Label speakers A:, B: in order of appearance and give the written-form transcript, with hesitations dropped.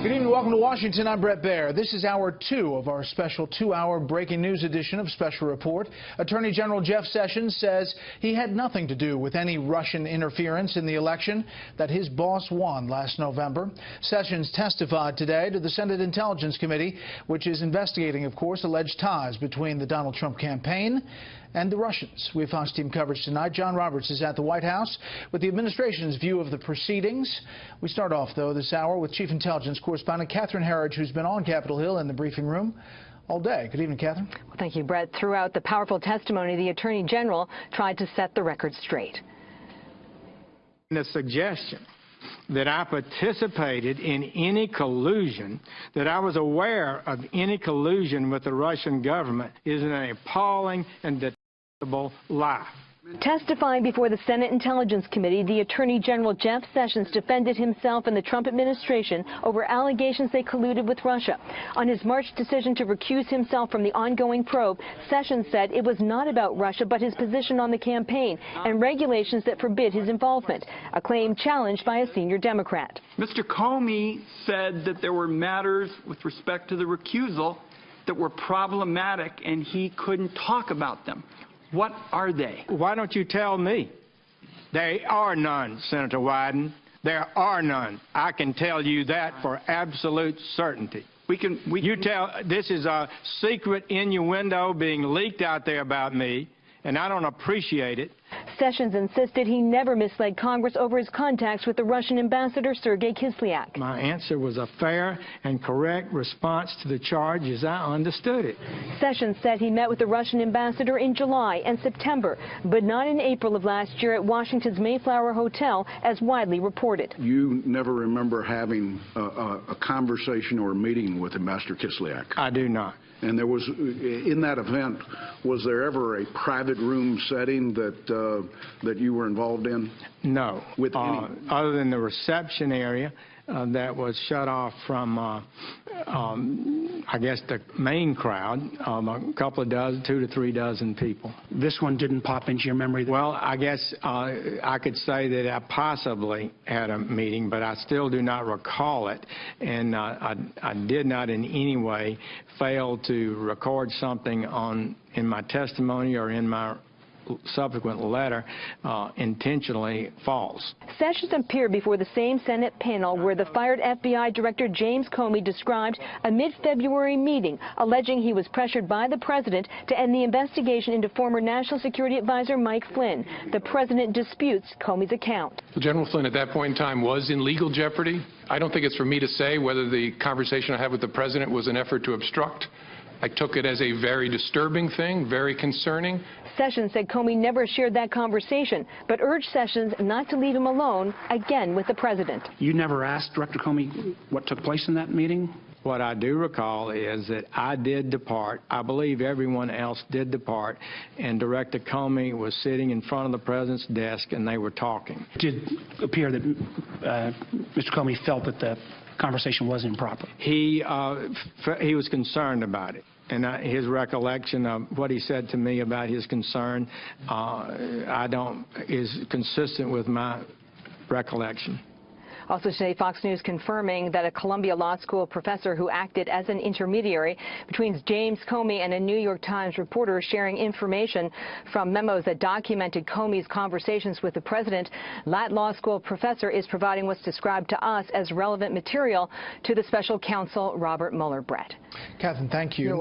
A: Good evening. Welcome to Washington. I'm Brett Baer. This is hour 2 of our special 2-hour breaking news edition of Special Report. Attorney General Jeff Sessions says he had nothing to do with any Russian interference in the election that his boss won last November. Sessions testified today to the Senate Intelligence Committee, which is investigating, of course, alleged ties between the Donald Trump campaign and the Russians. We have Fox team coverage tonight. John Roberts is at the White House with the administration's view of the proceedings. We start off, though, this hour with Chief Intelligence Correspondent Catherine Herridge, who's been on Capitol Hill in the briefing room all day. Good evening, Catherine.
B: Well, thank you, Brett. Throughout the powerful testimony, the Attorney General tried to set the record straight.
C: The suggestion that I participated in any collusion, that I was aware of any collusion with the Russian government, is an appalling and detestable lie.
B: Testifying before the Senate Intelligence Committee, the Attorney General Jeff Sessions defended himself and the Trump administration over allegations they colluded with Russia. On his March decision to recuse himself from the ongoing probe, Sessions said it was not about Russia but his position on the campaign and regulations that forbid his involvement, a claim challenged by a senior Democrat.
D: Mr. Comey said that there were matters with respect to the recusal that were problematic and he couldn't talk about them. What are they?
C: Why don't you tell me? There are none, Senator Wyden. There are none. I can tell you that for absolute certainty. You tell, this is a secret innuendo being leaked out there about me, and I don't appreciate it.
B: Sessions insisted he never misled Congress over his contacts with the Russian ambassador Sergei Kislyak.
C: My answer was a fair and correct response to the charge as I understood it.
B: Sessions said he met with the Russian ambassador in July and September, but not in April of last year at Washington's Mayflower Hotel, as widely reported.
E: You never remember having a conversation or a meeting with Ambassador Kislyak?
C: I do not.
E: And there was, in that event, was there ever a private room setting that you were involved in?
C: No.
E: With
C: other than the reception area that was shut off from, I guess, the main crowd, a couple of dozen, 2 to 3 dozen people.
F: This one didn't pop into your memory?
C: Well, I guess I could say that I possibly had a meeting, but I still do not recall it. And I did not in any way fail to record something in my testimony or in my subsequent letter intentionally false.
B: Sessions appeared before the same Senate panel where the fired FBI Director James Comey described a mid-February meeting alleging he was pressured by the president to end the investigation into former National Security Advisor Mike Flynn. The president disputes Comey's account.
G: General Flynn at that point in time was in legal jeopardy. I don't think it's for me to say whether the conversation I had with the president was an effort to obstruct. I took it as a very disturbing thing, very concerning.
B: Sessions said Comey never shared that conversation, but urged Sessions not to leave him alone, again with the president.
F: You never asked Director Comey what took place in that meeting?
C: What I do recall is that I did depart. I believe everyone else did depart, and Director Comey was sitting in front of the president's desk, and they were talking.
F: It did appear that Mr. Comey felt that the conversation was improper.
C: He was concerned about it. And his recollection of what he said to me about his concern is consistent with my recollection.
B: Also today, Fox News confirming that a Columbia Law School professor who acted as an intermediary between James Comey and a New York Times reporter sharing information from memos that documented Comey's conversations with the president. That law school professor is providing what's described to us as relevant material to the special counsel Robert Mueller. Brett.
A: Catherine, thank you.